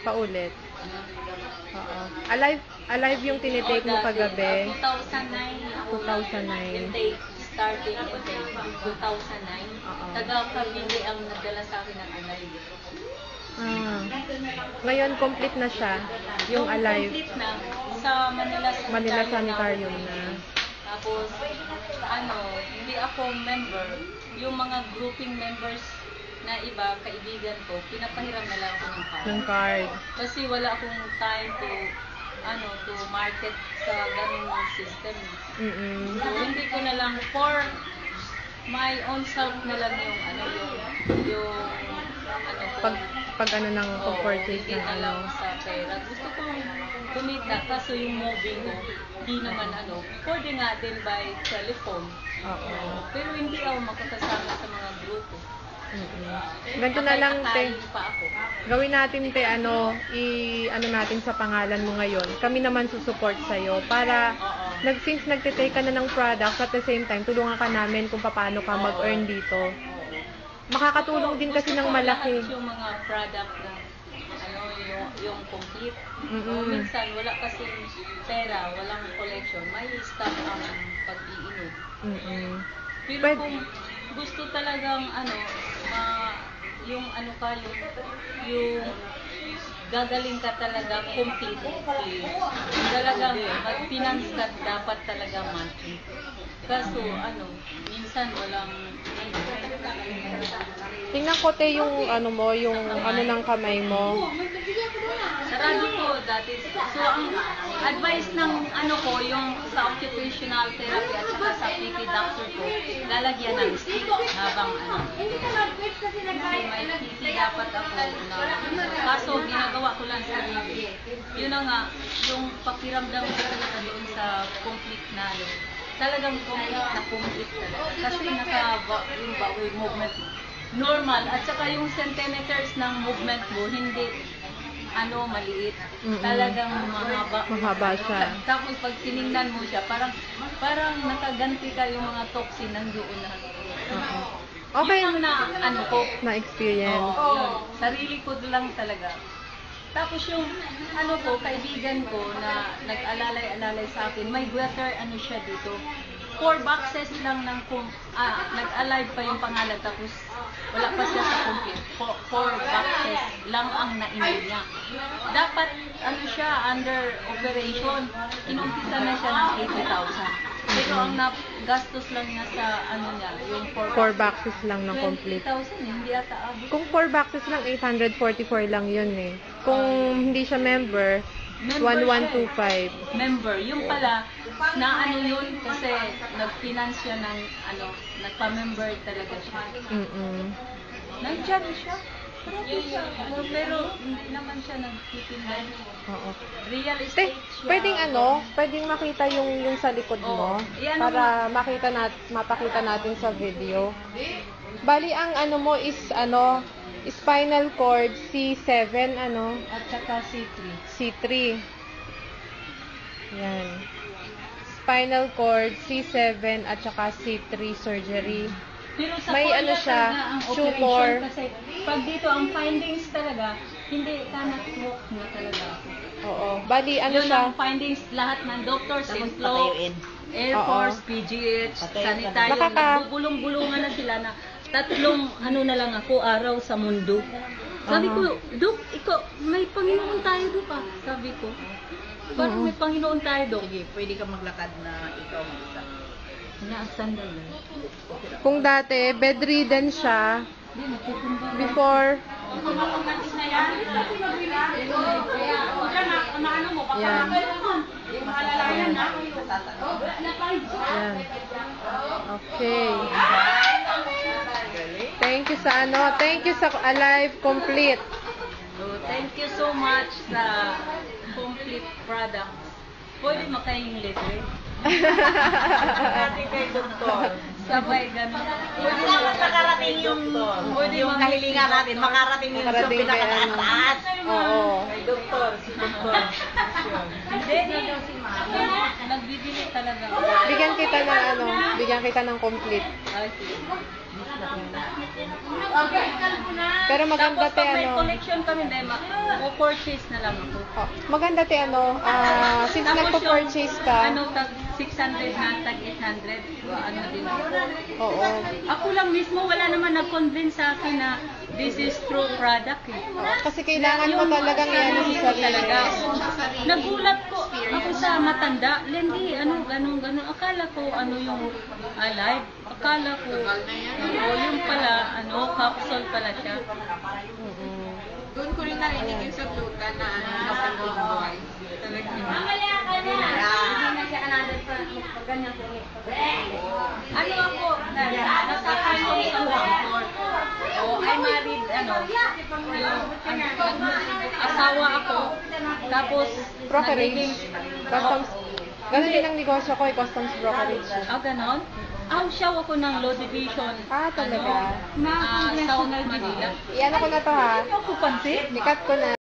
Paulit. Oo. Alive yung tinitake mo kagabi. 2009. 2009. Intake, starting intake, 2009. Taga-Cavite ang nagdala sa akin ng Alive. Ngayon, complete na siya. Yung Alive. Complete na. Sa Manila Sanitarium na. Tapos, hindi ako member. Yung mga grouping members na iba, kaibigan ko, pinapahiram na lang ako ng card. Ng card. Kasi wala akong time to market sa ganung system. So, hindi ko na lang for my own self na lang yung pag ng pag-purchase ng lang sa pera. Gusto kong kumita, kaso yung moving ko, hindi naman pwede nga din by telephone. Pero hindi ako makakasama sa mga grupo. Ganito na lang, te. Gawin natin, te, natin sa pangalan mo ngayon. Kami naman susupport sa'yo para, since nagtitake ka na ng products, at the same time, tulungan ka namin kung paano ka mag-earn dito. Makakatulong din kasi ng malaki. Yung mga product na, yung complete. Minsan, wala kasi pera, walang collection. May stock ang pag-iinom. Pero kung gusto talagang yung gagaling ka talaga completely. Talagang mag-finance ka dapat talaga monthly. Kaso minsan walang tingnan ko, te, yung ng kamay mo. sarado ko dati. So, ang advice ng yung sa occupational therapy at saka sa PT doctor ko, lalagyan ng stick habang kasi may PT dapat ako kaso ginagawa ko lang sa review. Yun na nga, yung pakiramdam ko talaga doon sa complete na talagang complete talaga. Kasi yung bowel movement mo normal, at saka yung centimeters ng movement mo hindi maliit. Talagang mahaba siya. Tapos pag tiningnan mo siya, parang nakaganti ka yung mga toxin nandoon na. Okay. Yun ang na experience. Sarili ko lang talaga. Tapos yung kaibigan ko na nag-alalay sa akin, may gutter siya dito. 4 boxes lang nag-alive pa yung pangalan, tapos wala pa siya sa complete. 4 boxes lang ang nainom niya. Dapat siya under operation. Inumpisa na siya ng 80,000. Pero ang gastos lang niya sa yung 4 boxes lang ng complete. 20,000, hindi ata abot. Kung 4 boxes lang, 844 lang yun eh. Kung hindi siya member 1125. Member. Yung pala, na yun, kasi nag-finance siya ng, nagpa-member talaga siya. Nandiyan siya. Pero hindi naman siya nagtitindan. Real estate siya. Pwedeng makita yung sa likod mo para mapakita natin sa video. Bali, ang mo is spinal cord C7 at saka C3. C3. Yan. Spinal cord C7 at saka C3 surgery. Pero sa may siya, tumor. Kasi pag dito ang findings talaga, hindi ka na-smoke na talaga ako. Bali, yun siya? Ang findings lahat ng doctor, Simplo, Air Force, PGH, Sanitarium, nagbubulong-bulungan na sila na 3 na lang ako araw sa mundo. Sabi ko, Dok, ikaw, may Panginoon tayo, Dok, sabi ko. Parang may Panginoon tayo, Dok. Sige, pwede ka maglakad na ikaw mag-isa. Naasan na yun? Kung dati, bedridden siya, before, yan. Yan. Okay. Thank you sa Alive Complete. So, thank you so much sa complete product. Pwede makayong libre. Pwede kay doktor. Sabay ganun. Pwede naman makarating yung kahilingan natin. Makarating yung sa pinakataas. Oo. Kay doktor, si doktor. Hindi si Mama. Nagbibili talaga. Bigyan kita ng complete. Ay, sige. Pero maganda Tapos te pag may ano. collection kami, purchase na lang ako. Oh, maganda te ano, since Tapos nagpo-purchase yung, ka. tag 600 na, tag 800, ano din ako. Oo. Ako lang mismo, wala naman nag-convince sa akin na this is true product eh. Kasi kailangan mo talagang i-ano sa sarili. Talaga. Nagulat ko ako sa matanda. Lendi, ganun. Akala ko yung alive. Akala ko, yung pala, capsule pala siya. Doon ko rin narinig yung sa glutan na kapag-boy. Talagang Ano ako, nasa Customs sa Bangkok. I married, asawa ako. Tapos, Brokerage. Customs. Ganun din ang negosyo ko, customs brokerage. ganon? Siya ako ng Law Division. Talaga. South Manila. Iyan ko na to ha. Ano ako pansin? Nikat ko na.